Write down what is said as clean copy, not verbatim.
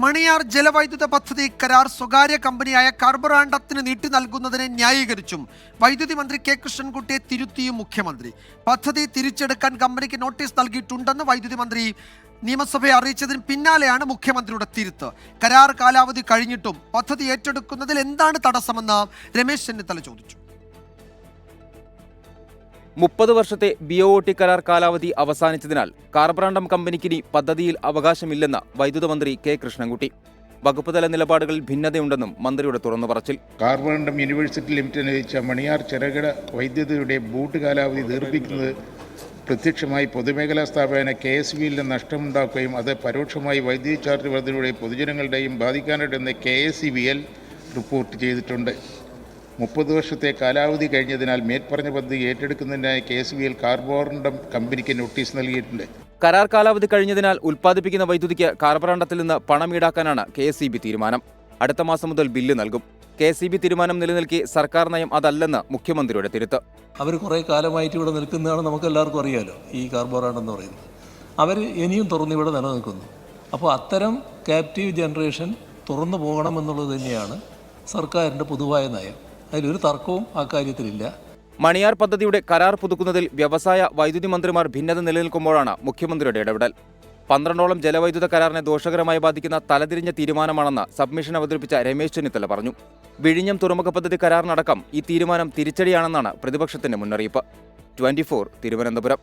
മണിയാർ ജലവൈദ്യുത പദ്ധതി കരാർ സ്വകാര്യ കമ്പനിയായ കാർബറാണ്ടത്തിന് നീട്ടി നൽകുന്നതിനെ ന്യായീകരിച്ചും വൈദ്യുതി മന്ത്രി കെ കൃഷ്ണൻകുട്ടിയെ തിരുത്തിയും മുഖ്യമന്ത്രി. പദ്ധതി തിരിച്ചെടുക്കാൻ കമ്പനിക്ക് നോട്ടീസ് നൽകിയിട്ടുണ്ടെന്ന് വൈദ്യുതി മന്ത്രി നിയമസഭയെ അറിയിച്ചതിന് പിന്നാലെയാണ് മുഖ്യമന്ത്രിയുടെ തിരുത്ത്. കരാർ കാലാവധി കഴിഞ്ഞിട്ടും പദ്ധതി ഏറ്റെടുക്കുന്നതിൽ എന്താണ് തടസ്സമെന്ന് രമേശ് ചെന്നിത്തല ചോദിച്ചു. 30 വർഷത്തെ BOT കരാർ കാലാവധി അവസാനിച്ചതിനാൽ കാർബറാണ്ടം കമ്പനിക്കിനി പദ്ധതിയിൽ അവകാശമില്ലെന്ന് വൈദ്യുത മന്ത്രി കെ കൃഷ്ണൻകുട്ടി. വകുപ്പ് തല നിലപാടുകളിൽ ഭിന്നതയുണ്ടെന്നും മന്ത്രിയുടെ തുറന്നു പറച്ചിൽ. കാർബറാണ്ടം യൂണിവേഴ്സിറ്റി ലിമിറ്റഡ് നയിച്ച മണിയാർ ചെറുകിട വൈദ്യുതിയുടെ ബൂട്ട് കാലാവധി ദീർഘിക്കുന്നത് പ്രത്യക്ഷമായി പൊതുമേഖലാ സ്ഥാപന KSBയിൽ നഷ്ടമുണ്ടാക്കുകയും അത് പരോക്ഷമായി വൈദ്യുതി ചാർജ് വർധനയുടെ പൊതുജനങ്ങളുടെയും ബാധിക്കാനിടയെന്ന് KSEBL റിപ്പോർട്ട് ചെയ്തിട്ടുണ്ട്. 30 വർഷത്തെ കാലാവധി കഴിഞ്ഞതിനാൽ മേൽപ്പറഞ്ഞ പദ്ധതി ഏറ്റെടുക്കുന്നതിനായി KSBL കാർബറാണ്ടം കമ്പനിക്ക് നോട്ടീസ് നൽകിയിട്ടുണ്ട്. കരാർ കാലാവധി കഴിഞ്ഞതിനാൽ ഉൽപ്പാദിപ്പിക്കുന്ന വൈദ്യുതിക്ക് കാർബറാണ്ടത്തിൽ നിന്ന് പണം ഈടാക്കാനാണ് KSEB തീരുമാനം. അടുത്ത മാസം മുതൽ ബില്ല് നൽകും. KSEB തീരുമാനം നിലനിൽക്കെ സർക്കാർ നയം അതല്ലെന്ന് മുഖ്യമന്ത്രിയുടെ തിരുത്ത്. അവർ കുറേ കാലമായിട്ട് ഇവിടെ നിൽക്കുന്നതാണ്, നമുക്ക് എല്ലാവർക്കും അറിയാലോ. ഈ കാർബറാണ്ടം എന്ന് പറയുന്നത് അവർ ഇനിയും തുറന്നിവിടെ നിലനിൽക്കുന്നു. അപ്പോൾ അത്തരം ക്യാപ്റ്റീവ് ജനറേഷൻ തുറന്നു പോകണമെന്നുള്ളത് തന്നെയാണ് സർക്കാരിൻ്റെ പൊതുവായ നയം. അതിലൊരു തർക്കവും ആ കാര്യത്തിലില്ല. മണിയാർ പദ്ധതിയുടെ കരാർ പുതുക്കുന്നതിൽ വ്യവസായ വൈദ്യുതി മന്ത്രിമാർ ഭിന്നത നിലനിൽക്കുമ്പോഴാണ് മുഖ്യമന്ത്രിയുടെ ഇടപെടൽ. 12ഓളം ജലവൈദ്യുത കരാറിനെ ദോഷകരമായി ബാധിക്കുന്ന തലതിരിഞ്ഞ തീരുമാനമാണെന്ന് സബ്മിഷൻ അവതരിപ്പിച്ച രമേശ് ചെന്നിത്തല പറഞ്ഞു. വിഴിഞ്ഞം തുറമുഖ പദ്ധതി കരാറിനടക്കം ഈ തീരുമാനം തിരിച്ചടിയാണെന്നാണ് പ്രതിപക്ഷത്തിന്റെ മുന്നറിയിപ്പ്. 24 തിരുവനന്തപുരം.